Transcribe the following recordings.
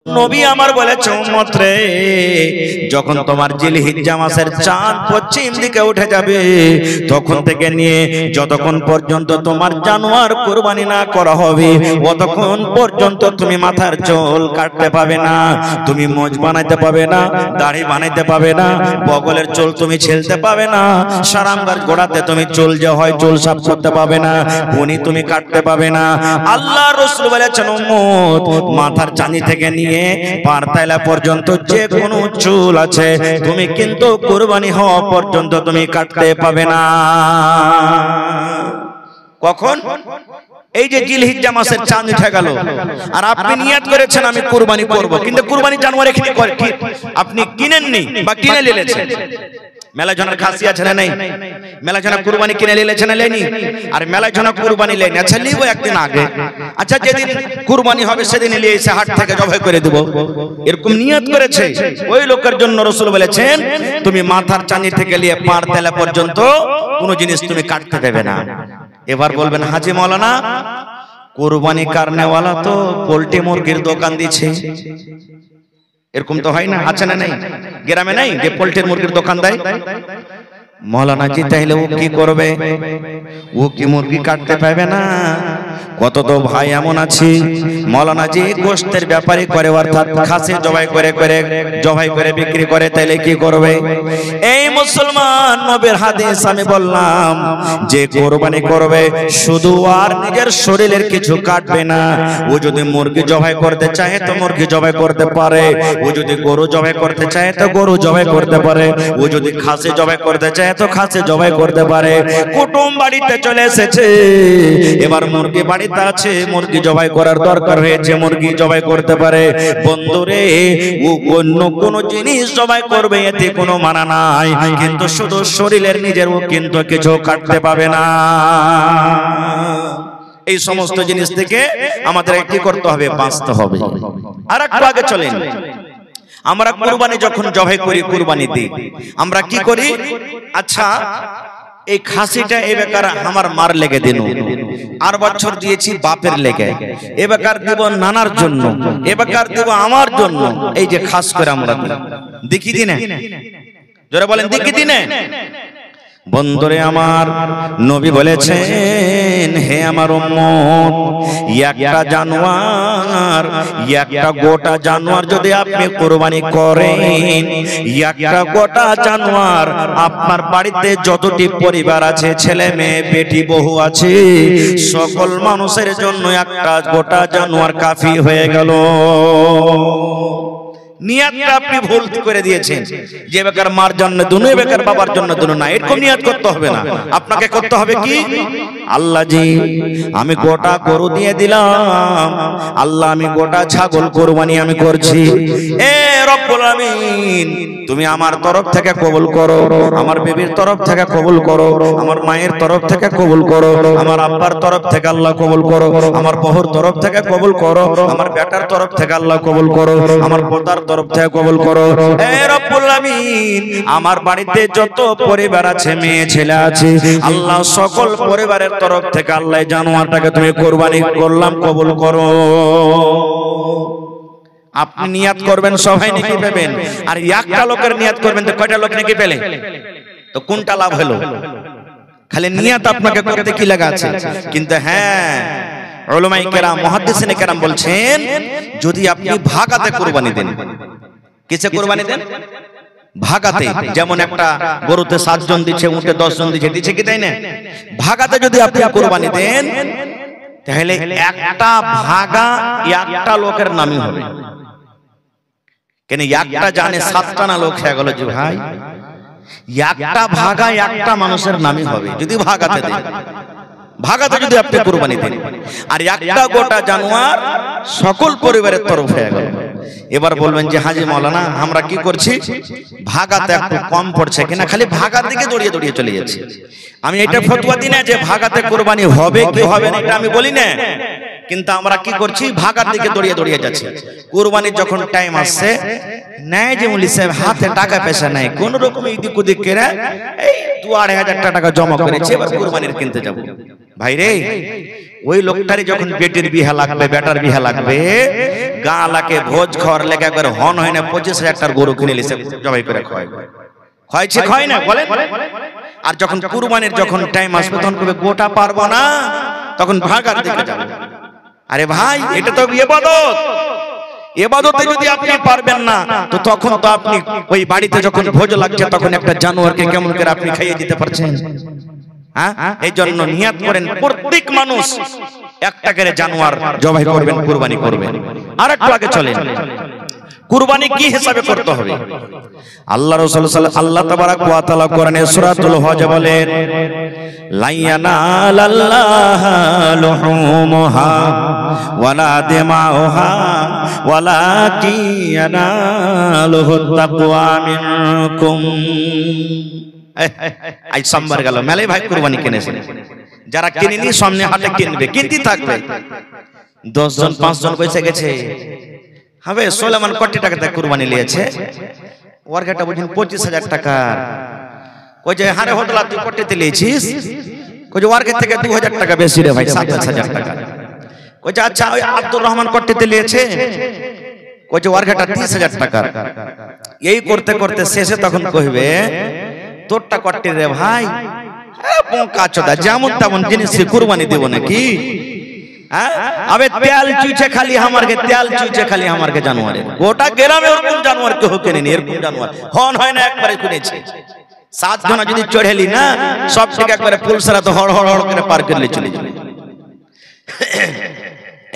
নবী আমার বলেছে উম্মত রে, যখন তোমার জিলহিজ্জা মাসের চাঁদ পশ্চিম দিকে উঠে যাবে তখন থেকে নিয়ে যতক্ষণ পর্যন্ত তোমার জানোয়ার কুরবানি না করা হবে ততক্ষণ পর্যন্ত তুমি মাথার চুল কাটতে পাবে না, তুমি মোজ বানাইতে পাবে না, দাড়ি বানাইতে পাবে না, বগলের চুল তুমি ছেলতে পাবে না, সারাঙ্গার গোড়াতে তুমি চুল যে হয় চুল সাফ করতে পাবে না, উনি তুমি কাটতে পাবে না। আল্লাহ রাসূল বলেছেন উম্মত মাথার চাঁদি থেকে নিয়ে পারতালা পর্যন্ত যে কোনো চুল আছে তুমি কিন্তু কুরবানি হওয়া পর্যন্ত তুমি কাটতে পাবে না। কখন? এই যে জিলহিজ্জা মাসের চাঁদ উঠে গেল আর আপনি নিয়ত করেছেন আমি কুরবানি করব, কিন্তু কুরবানি জানোয়ার এখানে আপনি কিনেননি বা কিনে নিয়েছেন। মেলা জনের খাসি আছে না নাই? মেলা জনা কুরবানি কিনে নিয়েছেন না লেনি? আর মেলা জনা কুরবানি লেনি, আচ্ছা লিব একদিন আগে, আচ্ছা যেদিন কুরবানি হবে সেদিন নিয়ে এসে হাট থেকে জবাই করে দেব, এরকম নিয়ত করেছে। ওই লোকের জন্য রাসূল বলেছেন তুমি মাথার চাঁদি থেকে নিয়ে পার তেলা পর্যন্ত কোনো জিনিস তুমি কাটতে দেবে না। এবার বলবেন হাজী মাওলানা কুরবানি কারনেওয়ালা তো পোল্ট্রি মুরগির দোকান দিচ্ছে, এরকম তো হয় না? আছে না নাই? গ্রামে নাই যে পোল্ট্রি মুরগির দোকান দেয়? মৌলানা জি তাইলে ও কি করবে? ও কি মুরগি কাটতে পাবে না? কত তো ভাই এমন আছে মৌলানা জি গোশতের ব্যাপারী করে, অর্থাৎ খাসি জবাই করে বিক্রি করে, তাইলে কি করবে? এই মুসলমান নবীর হাদিস আমি বললাম যে কুরবানি করবে শুধু আর নিজের শরীরের কিছু কাটবে না, ও যদি মুরগি জবাই করতে চায় তো মুরগি জবাই করতে পারে, ও যদি গরু জবাই করতে চায় তো গরু জবাই করতে পারে, ও যদি খাসি জবাই করতে চায় তো খাসি জবাই করতে পারে। কুটুম বাড়িতে চলে এসেছে, এবার মুরগি বাড়িতে আছে, মুরগি জবাই করার দরকার হয়েছে, মুরগি জবাই করতে পারে। বন্ধুরে ও অন্য কোন জিনিস জবাই করবে এতে কোনো মানা নাই, কিন্তু শুধু শরীরের নিজের ও কিন্তু কিছু কাটতে পাবে না। এই সমস্ত জিনিস থেকে আমাদের কি করতে হবে? বাঁচতে হবে। আর একটু আগে চলেন, আমরা কুরবানি যখন জবাই করি, কুরবানি দিই, আমরা কি করি? আচ্ছা এই খাসিটা এবার আমার মার লেগে দিন, আর বছর দিয়েছি বাপের লেগে, এবার দিব নানার জন্য, এবার দিব আমার জন্য। এই যে খাস করে আমরা দেখি দিনে, যারা বলেন দেখি দিনে। বন্ধুরে আমার নবী বলেছেন হে আমার উম্মত, একটা জানোয়ার, একটা গোটা জানোয়ার যদি আপনি কুরবানি করেন, একটা গোটা জানোয়ার আপনার বাড়িতে যতটি পরিবার আছে, ছেলে মেয়ে বেটি বহু আছে, সকল মানুষের জন্য একটা গোটা জানোয়ার কাফি হয়ে গেল। নিয়তটা আপনি ভুল করে দিয়েছেন, যে বেকার মার জন্য দুনো, বেকার বাবার জন্য দুনো না, এরকম নিয়ত করতে হবে না। আপনাকে করতে হবে কি? আল্লাহ জি আমি গোটা গরু দিয়ে দিলাম, আল্লাহ আমি গোটা ছাগল কুরবানি আমি করছি, এ রব্বুল আমিন তুমি আমার তরফ থেকে কবুল করো, আমার বিবির তরফ থেকে কবুল করো, আমার মায়ের তরফ থেকে কবুল করো, আমার আব্বার তরফ থেকে আল্লাহ কবুল করো, আমার বহুর তরফ থেকে কবুল করো, আমার বেটার তরফ থেকে আল্লাহ কবুল করো, আমার পোতার তরফ থেকে কবুল করো। এ রব্বুল আমিন আমার বাড়িতে যত পরিবার আছে, মেয়ে ছেলে আছে, আল্লাহ সকল পরিবারের তরফ থেকে আল্লাহ জানোয়ারটাকে তুমি কুরবানি করলাম কবুল করো। আপনি নিয়াত করবেন সবাই নেকি পাবেন, আর একটা লোকের নিয়াত করবেন তো কয়টা লোক নেকি পেলে? তো কোনটা লাভ হলো? খালি নিয়াত আপনাকে করতে কি লাগা আছে। কিন্তু হ্যাঁ উলামায়ে কেরাম মুহাদ্দিসিনে কেরাম বলছেন যদি আপনি ভাগাতে কুরবানি দেন, কিসে কুরবানি দেন? ভাগাতে। যেমন একটা গরুতে 7 জন দিচ্ছে, উটে 10 জন দিচ্ছে কি তাই না? ভাগাতে যদি আপনি কুরবানি দেন তাহলে একটা ভাগা একটা লোকের নামই হবে। কেন একটা জানে 7টা না লোক হয়ে গেল যে ভাই, একটা ভাগা একটা মানুষের নামই হবে যদি ভাগাতে দেন। ভাগাতে যদি আপনি কুরবানি দেন, আর একটা গোটা জানোয়ার সকল পরিবারের তরফ হয়ে গেল। এবার বলবেন যে হাজী মাওলানা আমরা কি করছি, ভাগাতে একটু কম পড়ছে কিনা, খালি ভাগার দিকে দৌড়িয়ে দৌড়িয়ে চলে যাচ্ছে। আমি এটা ফতোয়া দিই না যে ভাগাতে কুরবানি হবে কি হবে না, এটা আমি বলি না, কিন্তু আমরা কি করছি, ভাগার দিকে দৌড়িয়ে দৌড়িয়ে যাচ্ছি। কুরবানির যখন টাইম আসছে, নাই যে মুলি সাহেব হাতে টাকা পয়সা নাই, কোন রকম এদিক ওদিক করে এই 2-2,500 টাকা জমা করেছে, এবার কুরবানির কিনতে যাব। ভাই রে, ওই লোকটারই যখন বেটির বিহা লাগবে, বেটার বিহা লাগবে, গালাকে ভোজ খাওয়ার লেগে একবার হন হয় না 25,000 টাকার গরু কিনে লিছে জবাই করে খাওয়ায়, খাইছে খায় না বলেন। আর যখন কুরবানির যখন টাইম আসবে তখন কবে গোটা পারবো না, তখন ভাগার দিকে যাবে। আরে ভাই, এটা তো ইবাদত, ইবাদতে যদি আপনি পারবেন না তো তখন তো আপনি ওই বাড়িতে যখন ভোজ লাগছে তখন একটা জানোয়ারকে কেমন করে আপনি খাইয়ে দিতে পারছেন? হ্যাঁ, এই জন্য নিয়াত করেন প্রত্যেক মানুষ একটা করে জানোয়ার জবাই করবেন, কুরবানি করবেন। আর একটু আগে চলেন, কুরবানি কি হিসাবে করতে হবে? আল্লাহ রাসূল আল্লাহ তাবারাক ওয়া তাআলা কোরআনে সূরাতুল হজ বলেন, লা ইয়ানালাল্লাহা লুহুমুহা ওয়ালা দিমাউহা ওয়ালাকিন ইয়ানালুহুত তাকওয়া মিনকুম। আজ সোমবার গেল, মেলে ভাই কুরবানি কিনেছে, যারা কিনেনি সামনে হাটে কিনবে, কিনতে থাকবে। 10 জন 5 জন পয়সা গেছে, হবে সোলেমান কোটি টাকাতে কুরবানি নিয়েছে, ওর ঘাটা বুঝিন 25,000 টাকা। কই যে হারে হোটেল তুই কোটিতে নিয়েছিস, কই যে ওর থেকে 2,000 টাকা বেশি রে ভাই, 27,000 টাকা। কই যে আচ্ছা ওই আব্দুর রহমান কোটিতে নিয়েছে, কই যে ওর ঘাটা 30,000 টাকা। এই করতে করতে শেষে তখন কইবে তোরটা কোটি রে ভাই, বোকা চোদা, যেমন তেমন জিনিস কুরবানি দেব নাকি? আবে তেল চুইছে খালি আমারকে, তেল চুইছে খালি আমারকে জানোয়ারের, গোটা গ্রামে ওরকম জানোয়ার কেউ কেনেনি, এরকম জানোয়ার হন হয় না একবারে কিনেছে। 7 জন যদি চড়েলি না সব থেকে একবারে ফুলসারা তো হড় হড় হড় করে পার করলে চলে যাবে।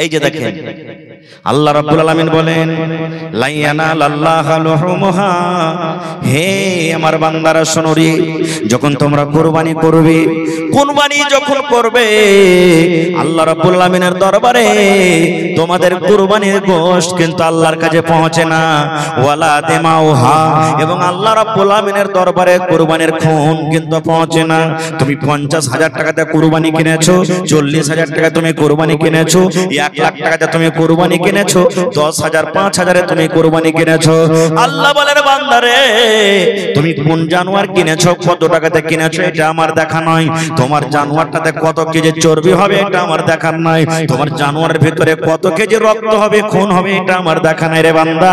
এই যে দেখেন আল্লাহ রাব্বুল আলামিন বলেন, লা ইয়ানালাল্লাহু লুহুমুহা, হে আমার বান্দারা শোনো রে, যখন তোমরা কুরবানি করবে, কুরবানি যখন করবে আল্লাহ রাব্বুল আলামিনের দরবারে তোমাদের কুরবানির গোশত কিন্তু আল্লাহর কাছে পৌঁছে না, ওয়ালা দিমাউহা, এবং আল্লাহ রাব্বুল আলামিনের দরবারে কুরবানির খুন কিন্তু পৌঁছে না। তুমি 50,000 টাকাতে কুরবানি কিনেছো, 40,000 টাকা তুমি কুরবানি কিনেছো, 1 লাখ টাকাতে তুমি কুরবানি কিনেছো, 10,000 5,000 তুমি কুরবানি কিনেছো। আল্লাহ বলেন বান্দারে, তুমি কোন জানোয়ার কিনেছো, কত টাকাতে কিনেছো, এটা আমার দেখা নয়। তোমার জানোয়ারটাতে কত কেজি চর্বি হবে এটা আমার দেখা নাই। তোমার জানোয়ারের ভিতরে কত কেজি রক্ত হবে, খুন হবে, এটা আমার দেখা নাই রে বান্দা।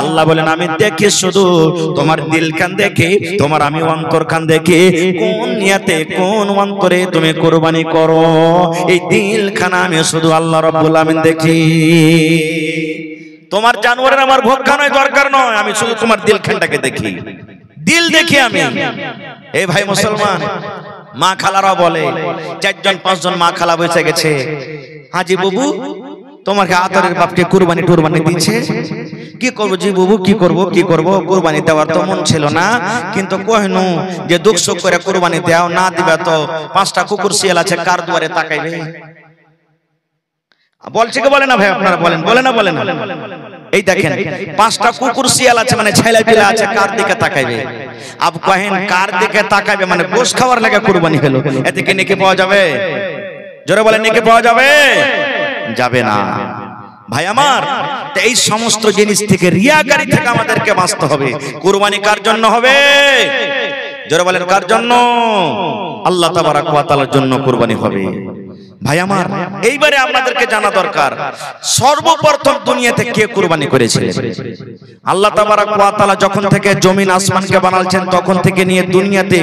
আল্লাহ বলেন আমি দেখি শুধু তোমার দিল কান দেখি, তোমার আমি অন্তর কান দেখি, কোন নিয়তে কোন অন্তরে তুমি কুরবানি করো, এই দিল খানা আমি শুধু আল্লাহ রাব্বুল আমিন দেখি। তোমার জানোয়ারের আমার ভোক্কা নয়, দরকার নয়, আমি শুধু তোমার দিল খানটাকে দেখি, দিল দেখি আমি। এই ভাই মুসলমান, মা খালারা বলে, 4 জন 5 জন মা খালা বসে গেছে, হাজি বাবু তোমাকে আতরের বাপকে কুরবানি টুরবানি দিচ্ছে, কি করবো জি বাবু, কি করব, কুরবানি দেওয়ার তো মন ছিল না, কিন্তু কহনু যে দুঃখ সুখ করে কুরবানি দাও, না দিবে তো 5টা কুকুর শিয়াল আছে কার দুয়ারে তাকাইবে। বলছে কি বলে না ভাই, আপনারা বলেন, বলে না বলে না? এই দেখেন 5টা কুকুর শিয়াল আছে, মানে ছেলে পিলা আছে, কার দিকে তাকাইবে? আব কহেন কার দিকে তাকাইবে মানে গোশ খাওয়ার লাগে কুরবানি হলো, এতে কি নেকি পাওয়া যাবে? জোরে বলেন, নেকি পাওয়া যাবে? যাবে না ভাই আমার। তো এই সমস্ত জিনিস থেকে, রিয়াকারি থেকে আমাদেরকে বাঁচতে হবে। কুরবানি কার জন্য হবে? জোরে বলেন কার জন্য? আল্লাহ তাবারাক ওয়া তাআলার জন্য কুরবানি হবে। ভাই আমার, এইবারে আপনাদেরকে জানা দরকার সর্বপ্রথম দুনিয়াতে কে কুরবানি করেছিলেন? আল্লাহ তাবারাক ওয়া তাআলা যখন থেকে জমিন আসমানকে বানালছেন তখন থেকে নিয়ে দুনিয়াতে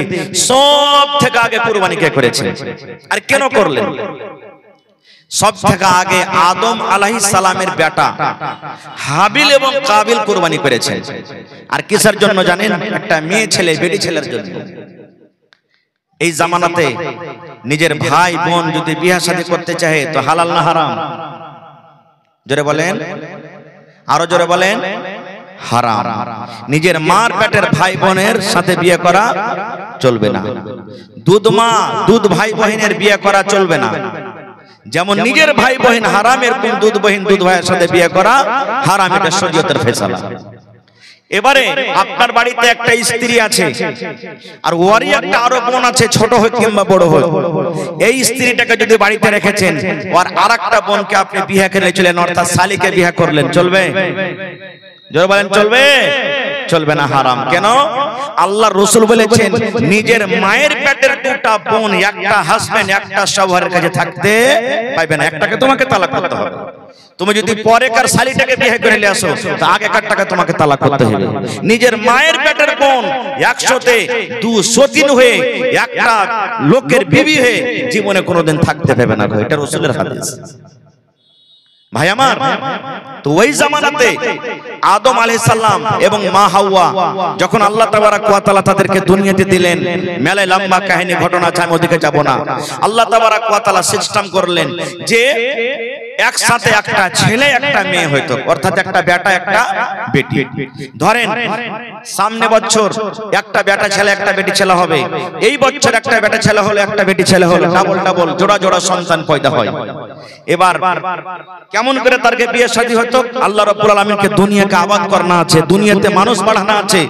সব থেকে আগে কুরবানি কে করেছেন? আর কেন করলেন? সব থেকে আগে আদম আলাইহিস সালামের বেটা হাবিল এবং কাবিল কুরবানি করেছেন। আর কিসের জন্য জানেন? একটা মেয়ে ছেলে, বেটি ছেলের জন্য। এই জামানাতে নিজের ভাই বোন যদি বিয়ে শাদী করতে চায় তো হালাল না হারাম? জোরে বলেন, আরো জোরে বলেন, হারাম। নিজের মার পেটের ভাই বোনের সাথে বিয়ে করা চলবে না। দুধ মা দুধ ভাই বোনের বিয়ে করা চলবে না। যেমন নিজের ভাই বোন হারাম, এরকম দুধ বোন দুধ ভাইয়ের সাথে বিয়ে করা হারাম, এটা শরীয়তের ফয়সালা। এবারে আপনার বাড়িতে একটা স্ত্রী আছে, আর ওরই একটা আরো বোন আছে, ছোট হোক কিংবা বড় হোক। এই স্ত্রীটাকে যদি বাড়িতে রেখেছেন, আর আরেকটা বোনকে আপনি বিয়ে করে চলেন, অর্থাৎ শালীকে বিয়ে করলেন, চলবে? জোরে বলেন, চলবে? চলবে না, হারাম। কেন? আল্লাহ রাসূল বলেছেন নিজের মায়ের পেটের দুটা বোন একটা হাজবেন্ড একটা শওহরের কাছে থাকতে পাইবে না, একটাকে তোমাকে তালাক করতে হবে। তুমি যদি পরে কার শালিটাকে বিয়ে করে নিয়ে আসো তো আগে কারটাকে তোমাকে তালাক করতে হবে। নিজের মায়ের পেটের বোন 100তে 203 হয়ে একটা লোকের বিবি হয়ে জীবনে কোনোদিন থাকতে পাবে না, এটা রাসূলের হাদিস। ভাই আমার, তো ওই জামানাতে আদম আলাইহিস সালাম এবং মা হাওয়া যখন আল্লাহ তাবারক ওয়া তাআলা তাদেরকে দুনিয়াতে দিলেন, মেলায় লম্বা কাহিনী ঘটনা আছে, আমি ওদিকে যাব না। আল্লাহ তাবারক ওয়া তাআলা সিস্টেম করলেন যে একসাথে একটা ছেলে একটা মেয়ে হইতো, অর্থাৎ একটা বেটা একটা বেটি। ধরেন সামনে বছর একটা বেটা ছেলে একটা বেটি ছেলে হবে, এই বছর একটা বেটা ছেলে হলো একটা বেটি ছেলে হলো, ডাবল ডাবল জোড়া জোড়া সন্তান পয়দা হয়। এবার কেমন করে তারকে বিয়ে শাদী হতো? আল্লাহ রাব্বুল আলামিনকে দুনিয়াকে আবাদ করনা আছে, দুনিয়াতে মানুষ বাড়ানো আছে,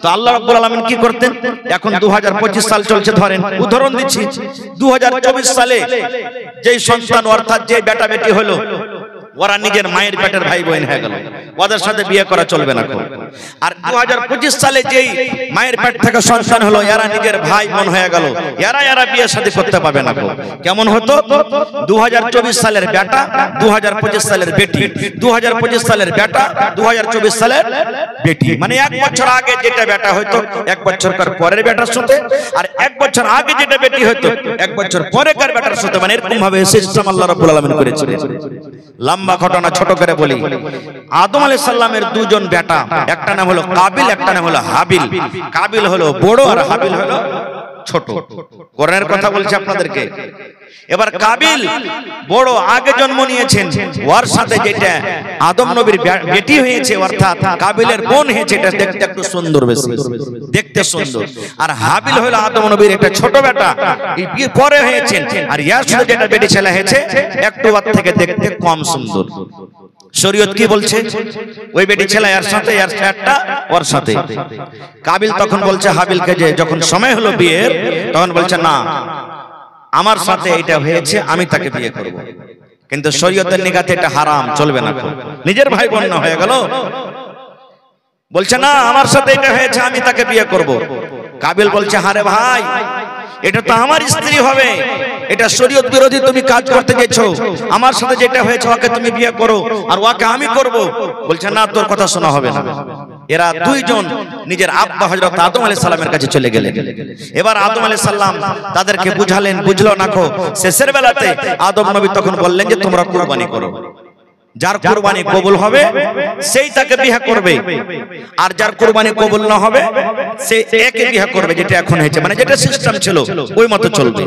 তো আল্লাহ রাব্বুল আলামিন কি করতেন? এখন 2025 সাল চলছে, ধরেন উদাহরণ দিচ্ছি, 2024 সালে যেই সন্তান অর্থাৎ যে বেটা বেটি হলো ওরা নিজের মায়ের পেটের ভাই বোন হয়ে গেল, ওদের সাথে বিয়ে করা চলবে না। আর 2025 সালে যেই মায়ের পেট থেকে সন্তান হলো এরা নিজের ভাই বোন হয়ে গেল, এরা বিয়ে শাদী করতে পারবে না। কেমন হতো? 2024 সালের বেটা 2025 সালের বেটি, 2025 সালের বেটা 2024 সালের বেটি, মানে এক বছর আগে যেটা বেটা হতো এক বছর পরের বেটার সাথে, আর এক বছর আগে যেটা বেটি হতো এক বছর পরের বেটার সাথে, মানে এরকম ভাবে সিস্টেম আল্লাহ রাব্বুল আলামিন করেছিলেন। লম্বা ঘটনা ছোট করে বলি, আদম আলাইহিস সালামের দুজন বেটা, একটা নাম হলো কাবিল, একটা নাম হলো হাবিল। কাবিল হলো বড় আর হাবিল হলো ছোট। কোরআনের কথা বলছি আপনাদেরকে। এবার কাবিল বড় আগে জন্ম নিয়েছেন, ওর সাথে যেটা আদম নবীর বেটি হয়েছে অর্থাৎ কাবিলের বোন হয়েছে, এটা দেখতে একটু সুন্দর, বেশি দেখতে সুন্দর। আর হাবিল হলো আদম নবীর একটা ছোট বেটা, বিয়ে পরে হয়েছে, আর ইয়ার সাথে যেটা বেটি ছেলে হয়েছে একটু ওর থেকে দেখতে কম সুন্দর। শরীয়ত কি বলছে? ওই বেটি ছেলে এর সাথে এর একটা ওর সাথে। কাবিল তখন বলছে হাবিলকে যে যখন সময় হলো বিয়ের, তখন বলছে না আমার সাথে এটা হয়েছে আমি তাকে বিয়ে করব, কিন্তু শরীয়তের নিগাতে এটা হারাম, চলবে না। নিজের ভাই বোন না হয়ে গেল, বলছে না আমার সাথে এটা হয়েছে আমি তাকে বিয়ে করব। কাবিল বলছে হারে ভাই এটা তো আমার স্ত্রী হবে, এটা শরীয়ত বিরোধী তুমি কাজ করতে গেছো, আমার সাথে যেটা হয়েছে ওকে তুমি বিয়ে করো আর ওকে আমি করব। বলছে না তোর কথা শোনা হবে না। এরা দুইজন নিজের আব্বা হযরত আদম আলাইহিস সালামের কাছে চলে গেলেন। এবার আদম আলাইহিস সালাম তাদেরকে বুঝালেন, বুঝলো না কো। শেষের বেলাতে আদম নবী তখন বললেন যে তোমরা কুরবানি করো, যার কুরবানি কবুল হবে সেই তাকে বিয়ে করবে, আর যার কুরবানি কবুল না হবে সে একে বিয়ে করবে, যেটা এখন হয়েছে, মানে যেটা সিস্টেম ছিল ওই মতো চলবে।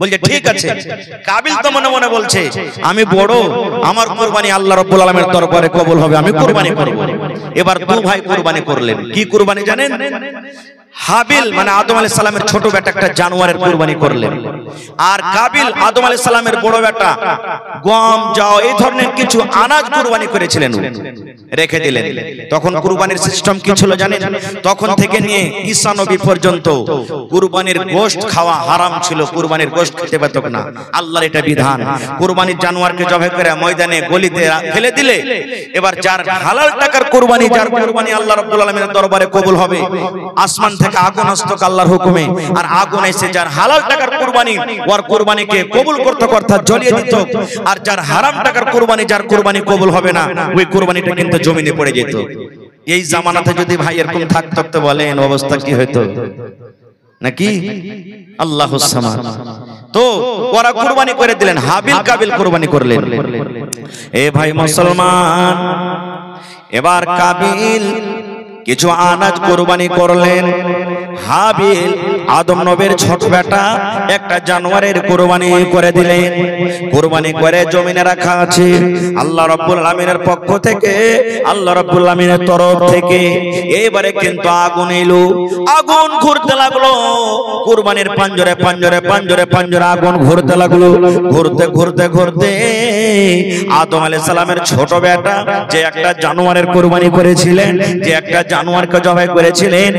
বলছে ঠিক আছে। কাবিল তো মনে মনে বলছে আমি বড়, আমার কুরবানি আল্লাহ রাব্বুল আলামিনের দরবারে কবুল হবে, আমি কুরবানি করব। এবার দু ভাই কুরবানি করলেন। কি কুরবানি জানেন? হাবিল মানে আদম আলাইহিস সালামের ছোট বেটা একটা জানোয়ারের কুরবানি করলেন, আর কাবিল আদম আলাইহিস সালামের বড় বেটা গম যাও এই ধরনের কিছু আনাজ কুরবানি করেছিলেন, রেখে দিলেন। তখন কুরবানির সিস্টেম কি ছিল জানেন? তখন থেকে নিয়ে ঈসা নবী পর্যন্ত কুরবানির গোশত খাওয়া হারাম ছিল, কুরবানির গোশত খেতে পারত না, আল্লাহর এটা বিধান। কুরবানির জানোয়ারকে জবাই করে ময়দানে গলিতে ফেলে দিলে এবার যার হালাল টাকার কুরবানি, যার কুরবানি আল্লাহ রাব্বুল আলামিনের দরবারে কবুল হবে, আসমান থেকে আগুন আসতো আল্লাহর হুকুমে, আর আগুন এসে যার হালাল টাকার কুরবানি ওর কুরবানিকে কবুল করতে অর্থাৎ জ্বলিয়ে দিত, আর যার হারাম টাকার কুরবানি, যার কুরবানি কবুল হবে না ওই কুরবানিটা কিন্তু জমিনে পড়ে যেত। এই জামানাতে যদি ভাই এরকম থাকতো তো বলেন অবস্থা কি হতো নাকি? আল্লাহুস সামাদ। তো ওরা কুরবানি করে দিলেন, হাবিল কাবিল কুরবানি করলেন। এ ভাই মুসলমান, এবার কাবিল কিছু আনাজ কুরবানি করলেন, হাবিল আদম নবীর ছোট বেটা একটা জানোয়ারের কুরবানি করে দিলেন। কুরবানি করে জমিনে রাখা আছে, আল্লাহ রাব্বুল আলামিনের পক্ষ থেকে, আল্লাহ রাব্বুল আলামিনের তরফ থেকে এবারে কিন্তু আগুন এলো, আগুন ঘুরতে লাগলো। কুরবানির পাঞ্জরে পাঞ্জরে পাঞ্জরে পাঞ্জরে আগুন ঘুরতে লাগলো। ঘুরতে ঘুরতে ঘুরতে আদম আলাইহিস সালামের ছোট বেটা যে একটা জানোয়ারের কুরবানি করেছিলেন, যে একটা জানোয়ারকে জবাই করেছিলেন,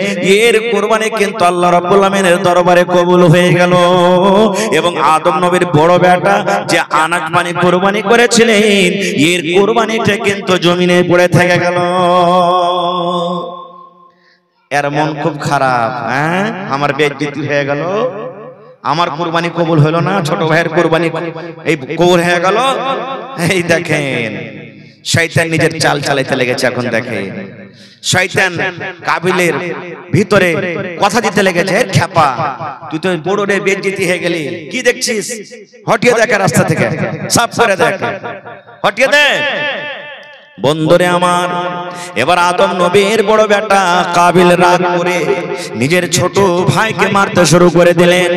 এর কুরবানি কিন্তু আল্লাহ রাব্বুল আলামিনের দরবারে কবুল হয়ে গেল। এবং আদম নবীর বড় বেটা যে আনাজ পানি কুরবানি করেছিলেন, এর কুরবানিটা কিন্তু জমিনে পড়ে থেকে গেল। এর মন খুব খারাপ। হ্যাঁ, আমার বেইজ্জতি হয়ে গেল, আমার কুরবানি কবুল হলো না, ছোট ভাইয়ের কুরবানি এই কবুল হয়ে গেল। এই দেখেন শয়তান নিজের চাল চালাইতে লেগেছে। এখন দেখেন শয়তান কাবিলের ভিতরে কথা দিতে লেগেছে, খেপা তুই তো বড় রে বেইজ্জতি হয়ে গেলি, কি দেখছিস, হটিয়ে দেখ রাস্তা থেকে, সাফ করে দেখ, হটিয়ে দে। বন্ধুরে আমার, এবার আদম নবীর বড় বেটা কাবিল রাগ করে নিজের ছোট ভাইকে মারতে শুরু করে দিলেন।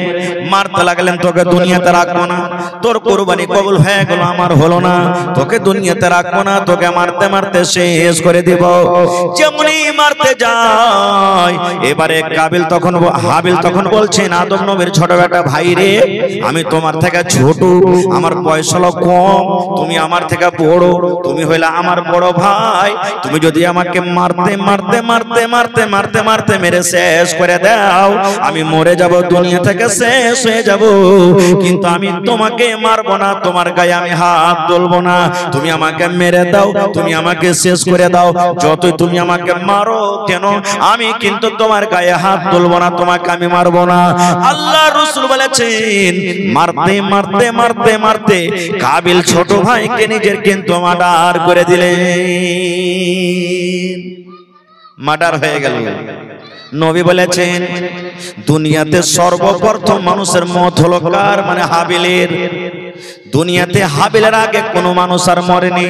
মারতে লাগলেন, তোকে দুনিয়াতে রাখবো না, তোর কুরবানি কবুল হয়ে গেল, আমার হলো না, তোকে দুনিয়াতে রাখবো না, তোকে মারতে মারতে শেষ করে দিব। যেমনি মারতে যায়, এবারে কাবিল তখন হাবিল তখন বলছেন, আদম নবীর ছোট বেটা, ভাই রে আমি তোমার থেকে ছোট, আমার বয়স হলো কম, তুমি আমার থেকে বড়, তুমি হইলে আমার বড় ভাই, তুমি যদি আমাকে মারতে মারতে মারতে মারতে মারতে মারতে মেরে শেষ করে দাও, আমি মরে যাব, দুনিয়া থেকে শেষ হয়ে যাব, কিন্তু আমি তোমাকে মারবো না, তোমার গায়ে আমি হাত তুলবো না, তুমি আমাকে মেরে দাও, তুমি আমাকে শেষ করে দাও, যতই তুমি আমাকে মারো কেন আমি কিন্তু তোমার গায়ে হাত তুলবো না, তোমাকে আমি মারবো না। আল্লাহ রাসূল বলেছেন, মারতে মারতে মারতে মারতে কাবিল ছোট ভাইকে নিজের কিন্তু মার্ডার করে দিলেন, মার্ডার হয়ে গেল। নবী বলেছেন, দুনিয়াতে সর্বপ্রথম মানুষের মত হলো কার, মানে হাবিলের। দুনিয়াতে হাবিলের আগে কোনো মানুষ আর মরেনি,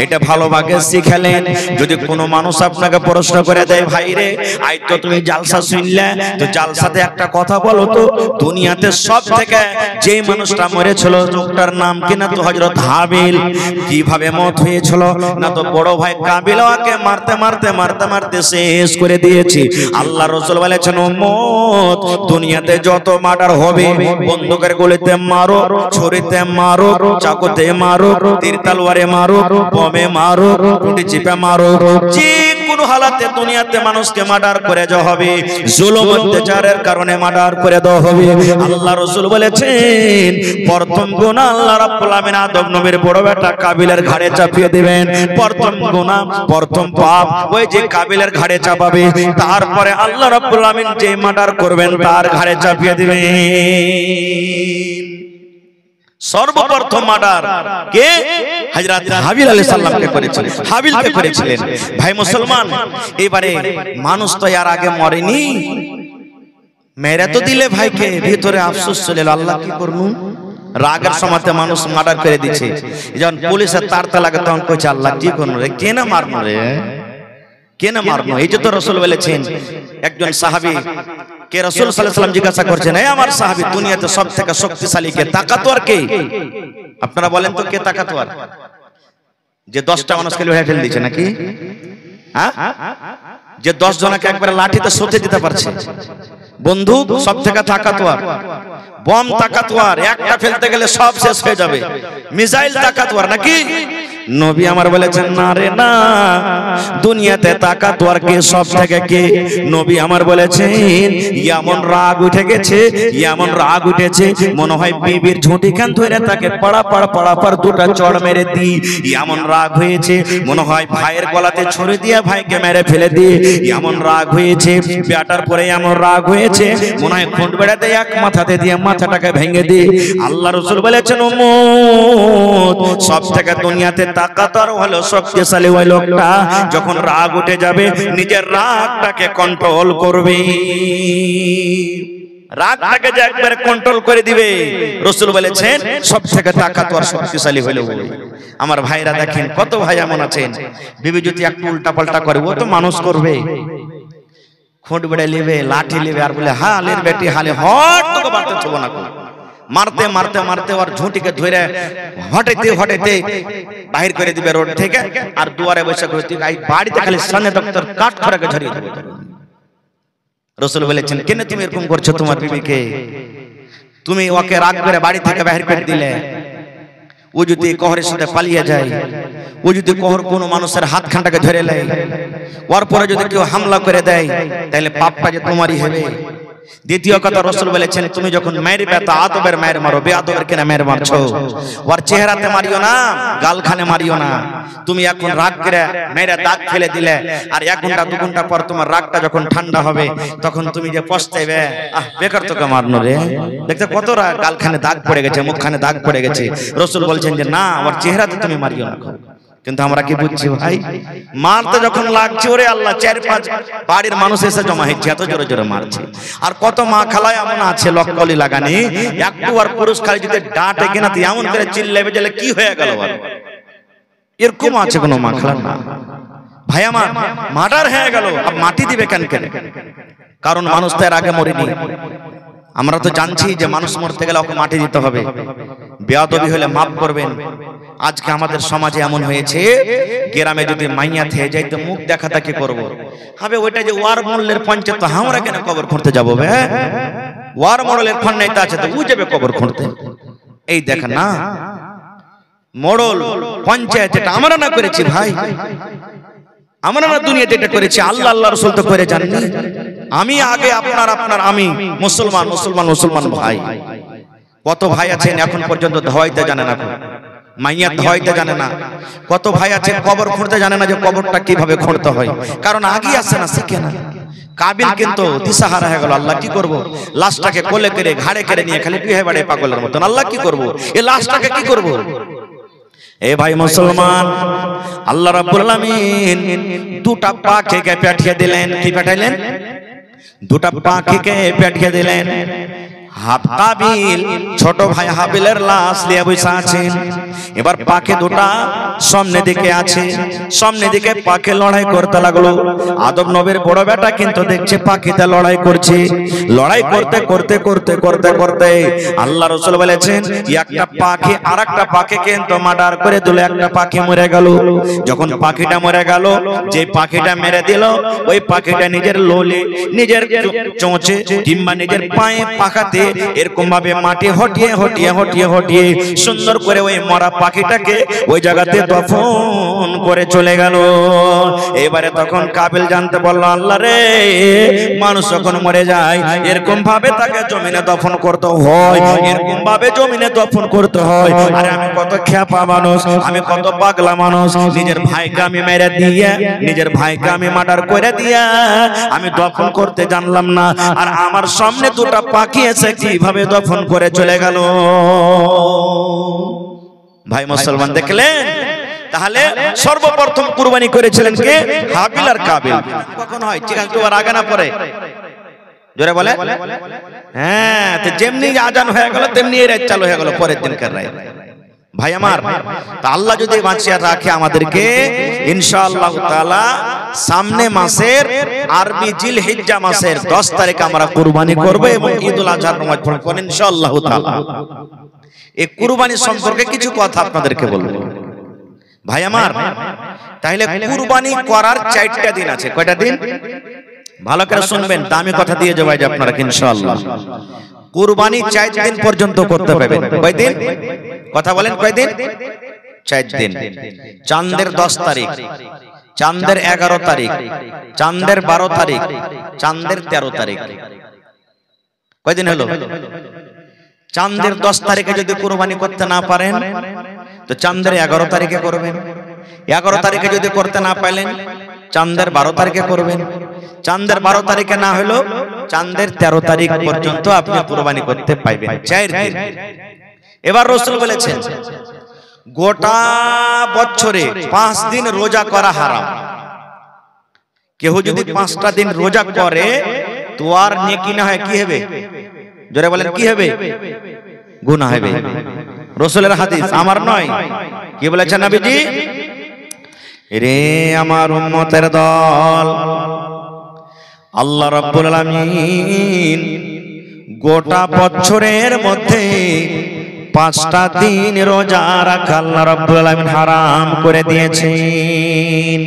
এটা ভালোভাবে শিখালেন। যদি কোনো মানুষ আপনাকে প্রশ্ন করে দেয়, ভাই রে আজ তো তুমি জালসা শুনলে, তো জালসাতে একটা কথা বলো তো, দুনিয়াতে সব থেকে যে মানুষটা মরেছিল লোকটার নাম কিনা, তো হযরত হাবিল। কিভাবে মত হয়েছিল না, তো বড় ভাই কাবিল ওকে মারতে মারতে মারতে মারতে শেষ করে দিয়েছে। আল্লাহ রাসূল বলেছেন, উম্মত দুনিয়াতে যত মার্ডার হবে, বন্দুকের গুলিতে মারো, ছুরিতে মারো, চাকুতে মারো, তীর তলোয়ারে মারো, বোমে মারো, টুটি চিপে মারো, যে কোনো হালাতে দুনিয়াতে মানুষকে মার্ডার করে দেওয়া হবে, জুলুম অত্যাচারের কারণে মার্ডার করে দেওয়া হবে। আল্লাহ রাসূল বলেছেন, প্রথম গুনাহ আল্লাহ রাব্বুল আলামিন আদম নবীর বড় বেটা কাবিলের ঘাড়ে চাপিয়ে দিবেন। প্রথম গুনাহ, প্রথম পাপ ওই যে কাবিলের ঘাড়ে চাপাবে, তারপরে আল্লাহ রাব্বুল আলামিন যে মার্ডার করবেন তার ঘাড়ে চাপিয়ে দিবেন। সর্বপ্রথম মার্ডার কে? হযরত হাবিল আলাইহিস সালামকে করেছিলেন, হাবিলকে করেছিলেন। ভাই মুসলমান, এবারে মানুষ তো এর আগে মরেনি, মেরে তো দিলে ভাইকে, ভিতরে আফসোস চলে এলো, আল্লাহ কি করবো, রাগের সময়তে মানুষ মার্ডার করে দিচ্ছে। যখন পুলিশের তাড়তা লাগে তখন কইছে, আল্লাহ কি করবো রে, কে না মারনো রে, কে না মারনো। এই যে তো রাসূল বলেছেন, একজন সাহাবী কে রাসূল সাল্লাল্লাহু আলাইহি ওয়াসাল্লাম জিজ্ঞাসা করছেন, এই আমার সাহাবী, দুনিয়াতে সবথেকে শক্তিশালী কে, তাকাতওয়ার কে? আপনারা বলেন তো কে তাকাতওয়ার? যে 10টা মানুষকে লুহে ফেলে দিয়েছে নাকি? হ্যাঁ, যে 10 জনকে একবার লাঠিতে সঁচে দিতে পারছে। বন্দুক সবথেকে তাকাতওয়ার, বম তাকাতওয়ার, একটা ফেলতে গেলে সব শেষ হয়ে যাবে। মিসাইল তাকাতওয়ার নাকি? নবী আমার বলেছেন, না রে না, দুনিয়াতে তাকাতওয়ার কে, সব থেকে কে? নবী আমার বলেছেন, এমন রাগ উঠে গেছে, এমন রাগ উঠেছে, মনে হয় বিবির ঝুঁটি খান ধরে তাকে পাড়া পাড়া পাড়া পাড় দুটা চড় মেরে দি, এমন রাগ হয়েছে, মনে হয় ভাইয়ের গলাতে ছুরি দিয়ে ভাইকে মেরে ফেলে দি, এমন রাগ হয়েছে। বেটার পরে এমন রাগ হয়েছে, মনে হয় খুঁট বেড়াতে এক মাথাতে দিয়ে মাথাটাকে ভেঙে দি। আল্লাহ রাসূল বলেছেন, উম্মত সব থেকে দুনিয়াতে তাকাতওয়ার হলো শক্তিশালী ওই লোকটা, যখন রাগ উঠে যাবে নিজের রাগটাকে কন্ট্রোল করবে, রাগটাকে যে একবারে কন্ট্রোল করে দিবে। রাসূল বলেছেন, সব থেকে তাকাতওয়ার শক্তিশালী হলো ওই। আমার ভাইরা দেখেন, কত ভাই এমন আছেন, বিবি যদি একটু উল্টা পাল্টা করে, ও তো মানুষ করবে, খুঁট বেড়ে নেবে, লাঠি নেবে, আর বলে হালের বেটি হালে হট তোকে মারতে ছবো না, মারতে মারতে মারতে ওর ঝুঁটিকে ধরে হটাইতে হটাইতে বাহির করে দিবে রোড থেকে, আর দুয়ারে বসে করতে বাড়িতে খালি সামনে দপ্তর কাঠ খড়াকে ঝরিয়ে দেবে। রাসূল বলেছেন, কেন তুমি এরকম করছো তোমার বিবিকে? তুমি ওকে রাগ করে বাড়ি থেকে বাহির করে দিলে, ও যদি কোহরের সাথে পালিয়ে যায়, ও যদি কোহর কোনো মানুষের হাত খানটাকে ধরে নেয়, ওর পরে যদি কেউ হামলা করে দেয়, তাহলে পাপটা যে তোমারই হবে। দ্বিতীয় কথা রাসূল বলেছেন তুমি যখন মারবে তা আদবের মার মারো, বেয়াদবের কেন মার মারছো? ওর চেহারাতে মারিও না, গালখানে মারিও না। তুমি এখন রাগ করে মেরে দাগ ফেলে দিলে, আর 1 ঘন্টা 2 ঘন্টা পর তোমার রাগটা যখন ঠান্ডা হবে তখন তুমি যে পস্তাইবে, বেকার তোকে মারনো রে। দেখতে কত গালখানে দাগ পড়ে গেছে, মুখখানে দাগ পড়ে গেছে। রাসূল বলছেন যে না, ওর চেহারাতে তুমি মারিও না। কিন্তু আমরা কি বুঝছি ভাই, মারতে যখন লাগছে ওরে আল্লাহ 4-5 বাড়ির মানুষ এসে জমা হচ্ছে, এত জোরে জোরে মারছে। আর কত মা খালায় এমন আছে লক্কলি লাগানি, একটু আর পুরুষ খালি যদি ডাঁটে কিনা তো এমন করে চিল্লাবে যে কি হয়ে গেল, এরকম আছে কোনো মা খালা না ভাই আমার, মার্ডার হয়ে গেল, আর মাটি দিবে কেন কেন? কারণ মানুষ তো এর আগে মরেনি। আমরা তো জানছি যে মানুষ মরতে গেলে ওকে মাটি দিতে হবে। বেয়াদবি হলে মাফ করবেন। আজকে আমাদের সমাজে এমন হয়েছে, গ্রামে যদি মাইয়া থেকে যাই তো মুখ দেখাটা কি করবো হবে, ওইটা যে ওয়ার মডেলের পঞ্চায়েত, তো আমরা কেন কবর খুঁড়তে যাবো? ওয়ার মডেলের ফন্নাইতে আছে তো ও যাবে কবর খুঁড়তে। এই দেখেন না, মডেল পঞ্চায়েত এটা আমরা না করেছি ভাই, আমরা না দুনিয়াতে এটা করেছি, আল্লাহ আল্লাহ রাসূল তো করে জানেন। আমি আগে, আপনার আমি, মুসলমান মুসলমান মুসলমান ভাই। কত ভাই আছেন এখন পর্যন্ত ধোয়াইতে জানে না, মাইয়া ধোয়াইতে জানে না। কত ভাই আছে কবর খুঁড়তে জানে না যে কবরটা কিভাবে খুঁড়তে হয়, কারণ আগে আসে না, শিখে না। কাবিল কিন্তু দিশাহারা হয়ে গেল, আল্লাহ কি করব? লাশটাকে কোলে করে ঘাড়ে করে নিয়ে খালি বিয়ে বাড়ে পাগলের মতন, আল্লাহ কি করব? এই লাশটাকে কি করব? এ ভাই মুসলমান, আল্লাহ রাব্বুল আলামিন 2টা পাখিকে পাঠিয়ে দিলেন। কি পাঠাইলেন? 2টা পাখিকে পাঠিয়ে দিলেন। কাবিল ছোট ভাই হাবিলের লাশ নিয়ে বসে আছেন। এবার পাখি 2টা সামনে দিকে আছে, সামনে দিকে পাখি লড়াই করতে লাগলো। আদম নবীর বড় বেটা কিন্তু দেখছে পাখিতে লড়াই করছে। লড়াই করতে করতে করতে করতে করতে আল্লাহ রাসূল বলেছেন একটা পাখি আরেকটা পাখি কিন্তু মার্ডার করে দিল, একটা পাখি মরে গেল। যখন পাখিটা মরে গেল, যে পাখিটা মেরে দিল ওই পাখিটা নিজের লোলে, নিজের চোঁচে কিংবা নিজের পায়ে পাখাতে এরকম ভাবে মাটি হটিয়ে হটিয়ে হটিয়ে হটিয়ে সুন্দর করে ওই মরা পাখিটাকে ওই জায়গাতে দফন করে চলে গেল। এবারে তখন কাবিল জানতে বলল, আল্লাহ রে, মানুষ যখন মরে যায় এরকম ভাবে তাকে জমিনে দফন করতে হয়, এরকম ভাবে জমিনে দফন করতে হয়। আরে আমি কত খেপা মানুষ, আমি কত পাগলা মানুষ, নিজের ভাইকে আমি মেরে দিয়ে, নিজের ভাইকে আমি মার্ডার করে দিয়া আমি দফন করতে জানলাম না, আর আমার সামনে 2টা পাখি এসে কিভাবে দফন করে চলে গেল। ভাই মুসলমান দেখলেন? তাহলে সর্বপ্রথম কুরবানি করেছিলেন কে? হাবিল আর কাবিল। কখন হয় ঠিক আছে, আর আগে না পরে? জোরে বলে। হ্যাঁ, তো যেমনি আজান হয়ে গেল তেমনি এই রাত চালু হয়ে গেল, পরের দিনকার রাত। ভাই আমার, তা আল্লাহ যদি বাঁচিয়ে রাখে আমাদেরকে, ইনশাআল্লাহ তাআলা সামনে মাসের আরবি জিলহিজ্জা মাসের 10 তারিখ আমরা কুরবানি করব এবং ঈদুল আজহার নামাজ পড়ব ইনশাআল্লাহ তাআলা। এই কুরবানি সম্পর্কে কিছু কথা আপনাদেরকে বলবো ভাই আমার। তাহলে কুরবানি করার 4টা দিন আছে। কয়টা দিন? ভালো করে শুনবেন, দামি কথা দিয়ে যাবো আপনারা ইনশাআল্লাহ। কুরবানি 4 দিন পর্যন্ত করতে পারবেন। কয় দিন? কথা বলেন, কয় দিন? 4 দিন। চাঁদের 10 তারিখ, চাঁদের 11 তারিখ, চাঁদের 12 তারিখ, চাঁদের 13 তারিখ। কয় দিন হলো? চাঁদের 10 তারিখে যদি কুরবানি করতে না পারেন তো চাঁদের 11 তারিখে করবেন। 11 তারিখে যদি করতে না পারলেন চাঁদের 12 তারিখে করবেন। চাঁদের 12 তারিখে না হলো চাঁদের 13 তারিখ পর্যন্ত আপনি কুরবানি করতে পারবেন, 4 দিন। এবার রাসূল বলেছেন গোটা বছরে 5 দিন রোজা করা হারাম। কেউ যদি 5টা দিন রোজা করে তো আর নেকি না হয়, কি হবে? জোরে বলেন, কি হবে? গুনাহ হবে। রাসূলের হাদিস, আমার নয়। কি বলেছেন নবীজি? রে আমার উম্মতের দল, আল্লাহ রাব্বুল আলামিন গোটা বছরের মধ্যে 5টা দিন রোজা রাখা আল্লাহ রাব্বুল আলামিন হারাম করে দিয়েছেন।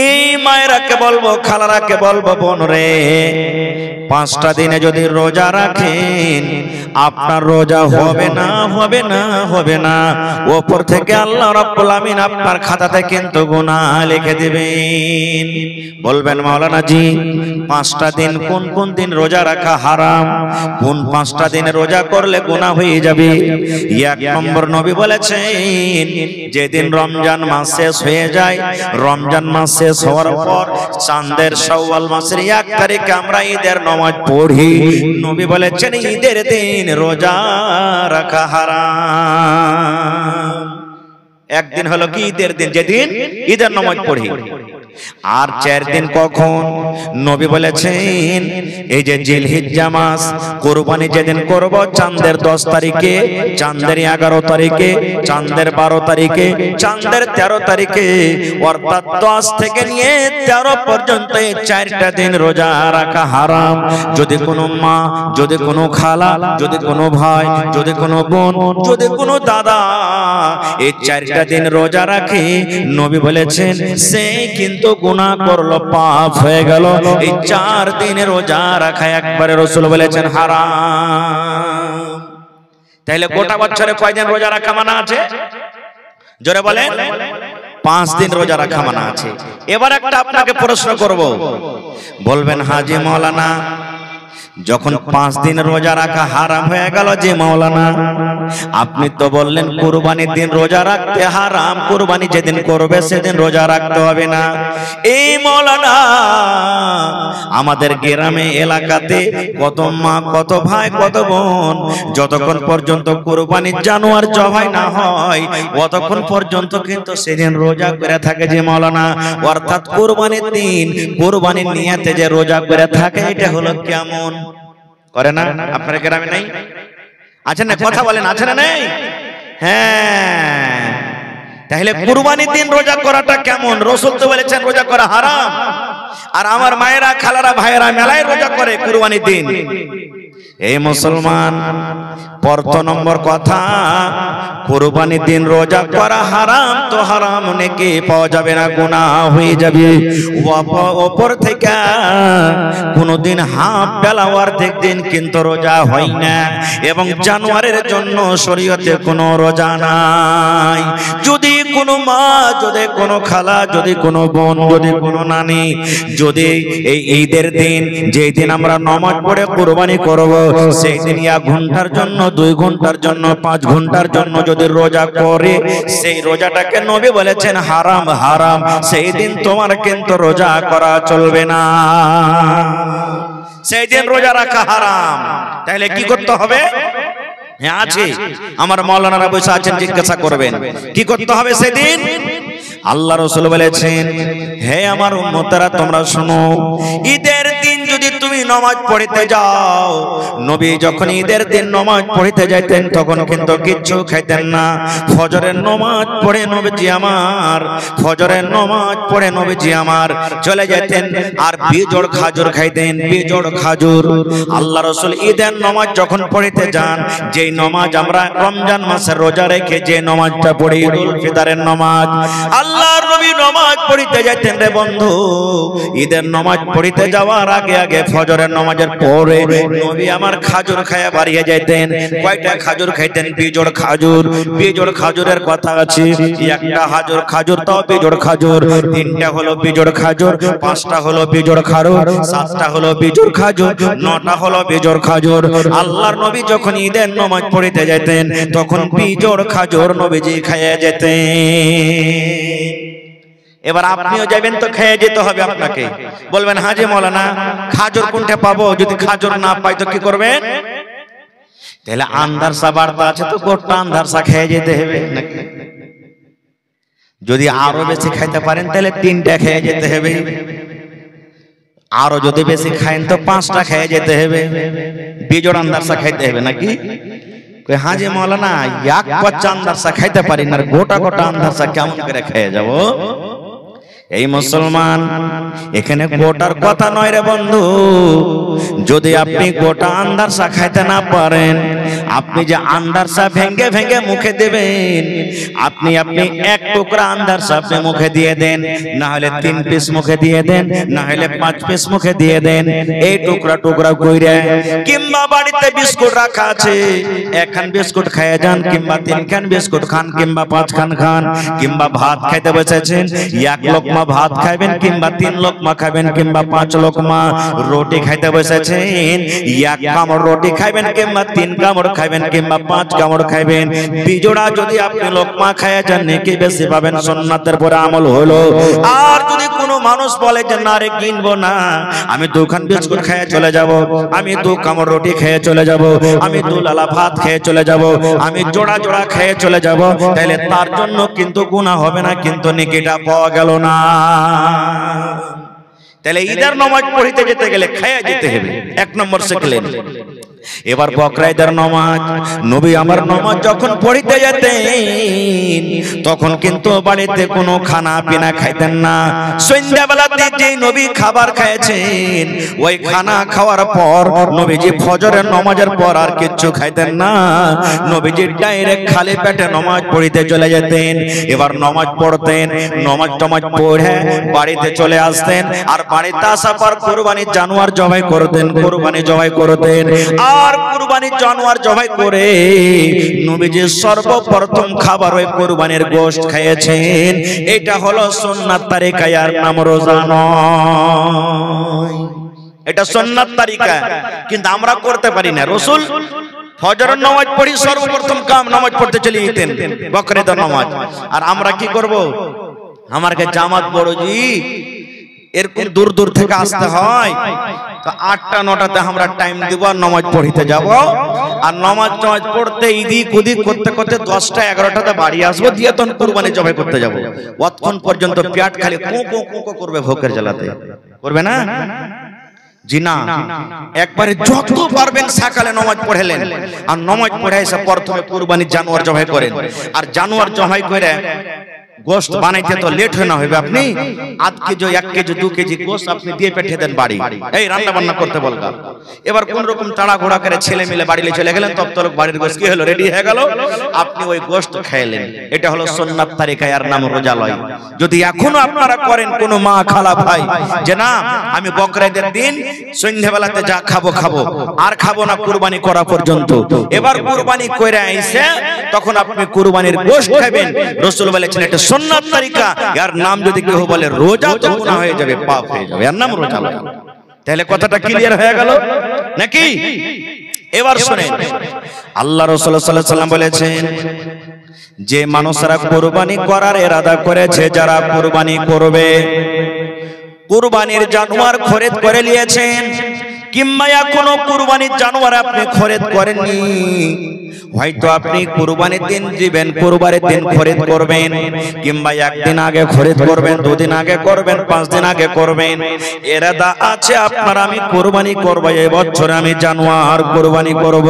এই মায়েরাকে বলবো, খালারাকে বলবো, বোন রে, 5টা দিনে যদি রোজা রাখেন আপনার রোজা হবে না হবে না হবে না, উপর থেকে আল্লাহ রাব্বুল আমিন আপনার খাতাতে কিন্তু গুনাহ লিখে দিবেন। বলবেন মাওলানা জি 5টা দিন কোন কোন দিন রোজা রাখা হারাম, কোন 5টা দিন রোজা করলে গুনাহ হয়ে যাবে? 1 নম্বর নবী বলেছেন যেদিন রমজান মাস শেষ হয়ে যায়, রমজান মাস শেষ হওয়ার পর চাঁদের শাওয়াল মাসের 1 তারিখে আমরা ঈদের নামাজ পড়ি, নবী বলেছেন ঈদের দিন রোজা রাখা হারাম। একদিন হলো কি ঈদের দিন, যেদিন ঈদের নামাজ পড়ি। আর 4 দিন কখন? নবী বলেছেন এই যে জিলহিজ্জা মাস, কুরবানি যেদিন করব চাঁদের 10 তারিখে, চাঁদের 11 তারিখে, চাঁদের 12 তারিখে, চাঁদের 13 তারিখে, অর্থাৎ 10 থেকে নিয়ে 13 পর্যন্ত এই 4টা দিন রোজা রাখা হারাম। যদি কোনো মা, যদি কোনো খালা, যদি কোনো ভাই, যদি কোনো বোন, যদি কোনো দাদা এই 4টা দিন রোজা রাখে, নবী বলেছেন সে কিন্তু গুনাহ করলো, পাপ হয়ে গেল। এই 4 দিনের রোজা রাখা একবারে রাসূল বলেছেন হারাম। তাহলে গোটা বছরে কয়দিন রোজা রাখা মানা আছে? জোরে বলেন। 5 দিন রোজা রাখা মানা আছে। এবার একটা আপনাকে প্রশ্ন করব, বলবেন হাজি মাওলানা যখন 5 দিন রোজা রাখা হারাম হয়ে গেল যে মাওলানা, আপনি তো বললেন কুরবানির দিন রোজা রাখতে হারাম, কুরবানি যেদিন করবে সেদিন রোজা রাখতে হবে না। এই মাওলানা আমাদের গ্রামে এলাকাতে কত মা, কত ভাই, কত বোন যতক্ষণ পর্যন্ত কুরবানির জানোয়ার জবাই না হয় ততক্ষণ পর্যন্ত কিন্তু সেদিন রোজা করে থাকে যে মাওলানা, অর্থাৎ কুরবানির দিন কুরবানির নিয়তে যে রোজা করে থাকে, এটা হলো কেমন করে না? আপনার গ্রামে নাই? আছে না? কথা বলেন, আছে না নেই? হ্যাঁ, তাহলে কুরবানির দিন রোজা করাটা কেমন? রাসূল তো বলেছেন রোজা করা হারাম। আর আমার মায়েরা, খালারা, ভাইয়েরা মেলায় রোজা করে কুরবানির দিন। এই মুসলমান, প্রথম নম্বর কথা, কুরবানির দিন রোজা করা হারাম তো হারাম, নেকি পাওয়া যাবে না, গুনাহ হয়ে যাবে। উপর থেকে কোনদিন হাফ বেলা অর্ধেক দিন কিন্তু রোজা হয় না, এবং জানোয়ারের জন্য শরীয়তে কোনো রোজা নাই। যদি কোনো মা, যদি কোনো খালা, যদি কোনো বোন, যদি কোনো নানি যদি এই ঈদের দিন, যেই দিন আমরা নামাজ পড়ে কুরবানি করব, সেই দিন 1 ঘন্টার জন্য, 2 ঘন্টার জন্য, 5 ঘন্টার জন্য যদি রোজা করে, সেই রোজাটাকে নবী বলেছেন হারাম হারাম, সেই দিন তোমার কিন্তু রোজা করা চলবে না, সেই দিন রোজা রাখা হারাম। তাহলে কি করতে হবে? হ্যাঁ আছে, আমার মাওলানারা বসে আছেন, জিজ্ঞাসা করবেন কি করতে হবে সেদিন। আল্লাহ রাসূল বলেছেন হে আমার উম্মতেরা তোমরা শোনো, ঈদের দিন যদি তুমি নামাজ পড়তে যাও, নবী যখন ঈদের দিন নামাজ পড়তে যাইতেন তখন কিন্তু কিচ্ছু খাইতেন না। ফজরের নামাজ পড়ে নবীজি আমার, ফজরের নামাজ পড়ে নবীজি আমার চলে যেতেন, আর বিজোড় খাজুর খাইতেন, বিজোড় খাজুর। আল্লাহ রাসূল ঈদের নামাজ যখন পড়তে যান, যেই নামাজ আমরা রমজান মাসে রোজা রেখে যে নামাজটা পড়ি ঈদুল ফিতরের নামাজ, আল্লাহর নবী নামাজ পড়তে যাইতেন রে বন্ধু। ঈদের নামাজ পড়তে যাওয়ার আগে আগে ফজরের নামাজের পরে নবী আমার খাজুর খায়া বাড়িয়ে যাইতেন। কয়টা খাজুর খাইতেন? বিজোড় খাজুর। বিজোড় খাজুরের কথা আছে, একটা হাজুর খাজুর তাও বিজোড় খাজুর, 3টা হলো বিজোড় খাজুর, 5টা হলো বিজোড় খাজুর, 7টা হলো বিজোড় খাজুর, 9টা হলো বিজোড় খাজুর। আল্লাহর নবী যখন ঈদের নামাজ পড়তে যাইতেন তখন বিজোড় খাজুর নবীজি খাইয়া যেতেন। এবার আপনিও যাবেন তো খেয়ে যেতে হবে আপনাকে। বলবেন হাজি মাওলানা খাজুর কোনটা পাবো? যদি খাজুর না পাই তো কি করবেন? তাহলে আন্দারসা বার্তা আছে তো গোটা আন্দারসা খেয়ে যেতে হবে নাকি? যদি আরো বেশি খাইতে পারেন তাহলে 3টা খেয়ে যেতে হবে, আরো যদি বেশি খাইন তো 5টা খেয়ে যেতে হবে, বিজোড় আন্দারসা খাইতে হবে নাকি? হাজি মাওলানা 1 পাচ্চা আন্দারসা খাইতে পারি না, গোটা গোটা আন্দারসা কেমন করে খেয়ে যাব? এই মুসলমান, এখানে গোটার কথা নয় রে বন্ধু। যদি আপনি গোটা আন্দারসা খাইতে না পারেন, আপনি যে আন্দারসা ভেঙ্গে ভেঙ্গে মুখে দেবেন, আপনি এক টুকরা আন্দারসা আপনি মুখে দিয়ে দেন, না হলে 3 পিস মুখে দিয়ে দেন, না হলে 5 পিস মুখে দিয়ে দেন। এই টুকরা টুকরা কইরা, কিংবা বাড়িতে বিস্কুট রাখা আছে, 1 খান বিস্কুট খেয়ে যান, কিংবা 3 খান বিস্কুট খান, কিংবা 5 খান খান, কিংবা ভাত খাইতে বসেছেন, 1 লোকমা ভাত খাবেন, কিংবা 3 লোকমা খাবেন, কিংবা 5 লোকমা রুটি খাইতে বসেছেন, 1 কামড় রুটি খাবেন, কিংবা 3 কামড় খাবেন, কিংবা 5 কামড় খাবেন। বিজোড়া যদি আপনি লোকমা খাইয়া যান, নেকি বেশি পাবেন, সুন্নাতের পরে আমল হলো। আর যদি কোনো মানুষ বলে যে না রে কিনবো না, আমি 2 খান বিস্কুট খেয়ে চলে যাব, আমি 2 কামড় রুটি খেয়ে চলে যাব, আমি 2 লালা ভাত খেয়ে চলে যাব, আমি জোড়া জোড়া খেয়ে চলে যাব, তাহলে তার জন্য কিন্তু গুনাহ হবে না, কিন্তু নেকিটা পাওয়া গেল না। তাহলে ঈদের নামাজ পড়িতে যেতে গেলে খায়া যেতে হবে, 1 নম্বর শিখলেন। এবার বকরা ঈদের নামাজ, নবী আমার নামাজ যখন পড়িতে যেতেন, তখন কিন্তু বাড়িতে কোনো খানা পিনা খাইতেন না। সন্ধ্যাবেলাতে যে নবী খাবার খাইছেন, ওই খানা খাওয়ার পর নবীজি ফজরের নামাজের পর আর কিচ্ছু খাইতেন না। নবীজি ডাইরেক্ট খালি পেটে নামাজ পড়িতে চলে যেতেন। এবার নামাজ পড়তেন, নামাজ পড়ে বাড়িতে চলে আসতেন, আর বাড়িতে আসার পর কুরবানির জানোয়ার জবাই করতেন, কুরবানি জবাই করতেন। আর কুরবানির জানোয়ার জবাই করে নবীজি সর্বপ্রথম খাবার ওই কুরবানির গোশত খেয়েছেন। এটা হলো সুন্নাত তারিকা, আর নাম রোজা নয়। এটা সুন্নাত তারিকা, কিন্তু আমরা করতে পারি না। রাসূল ফজরের নামাজ পড়ি সর্বপ্রথম কাম নামাজ পড়তে চলে যেতেন, বকরা ঈদের নামাজ। আর আমরা কি করব? আমাকে জামাত বড়জি এরকম দূর দূর থেকে আসতে হয়, তো 8টা 9টাতে আমরা টাইম দিব, আর নামাজ পড়িতে যাব। আর নামাজ পড়তে ইদিক উদিক করতে করতে 10টা 11টাতে বাড়ি আসবো, দিয়ে তখন কুরবানি জবাই করতে যাব। অতক্ষণ পর্যন্ত পেট খালি কোঁকো করবে ভোকের জ্বালাতে, করবে না? জি না, একবারে যত পারবেন সকালে নামাজ পড়েলেন, আর নামাজ পড়ে এসে প্রথমে কুরবানির জানোয়ার জবাই করেন। আর জানোয়ার জবাই করে গোশত বানাইতে তো লেট হয় না, হবে আপনি আধ কেজি 1 কেজি 2 কেজি গোশত আপনি দিয়ে পেঠে দেন বাড়ি, এই রান্না বান্না করতে বলগা। এবার কোন রকম তাড়াঘোড়া করে ছেলে মিলে বাড়ি চলে গেলেন, তব তলক বাড়ির গোশত কি হলো, রেডি হয়ে গেল, আপনি ওই গোশত খাইলেন। এটা হলো সুন্নাত তারিকা, আর নাম রোজা লয়। যদি এখনো আপনারা করেন কোন মা খালা ভাই যে না আমি বকরা ঈদের দিন সন্ধ্যাবেলাতে যা খাবো খাবো, আর খাবো না কুরবানি করা পর্যন্ত, এবার কুরবানি কইরা আইছে তখন আপনি কুরবানির গোশত খাবেন। রাসূল বলেছেন এটা সুন্নাত তারিকা, এর নাম যদি কেউ বলে রোজা, তো গুনাহ হয়ে যাবে, পাপ হয়ে যাবে, এর নাম রোজা লয়। তাহলে কথাটা ক্লিয়ার হয়ে গেল নাকি? এবার শুনেন, আল্লাহ রাসূল সাল্লাল্লাহু আলাইহি ওয়াসাল্লাম বলেছেন যে মানুষরা কুরবানি করার ইরাদা করেছে, যারা কুরবানি করবে, কুরবানির জানোয়ার খরিদ করে নিয়েছেন, কিংবা এখনো কুরবানির জানোয়ার আপনি খরিদ করেননি, হয়তো আপনি কুরবানির দিন দিবেন, কুরবানির দিন খরিদ করবেন, কিংবা 1 দিন আগে খরিদ করবেন, 2 দিন আগে করবেন, 5 দিন আগে করবেন, ইরাদা আছে আপনার আমি কুরবানি করব, এই বছর আমি জানোয়ার কুরবানি করব।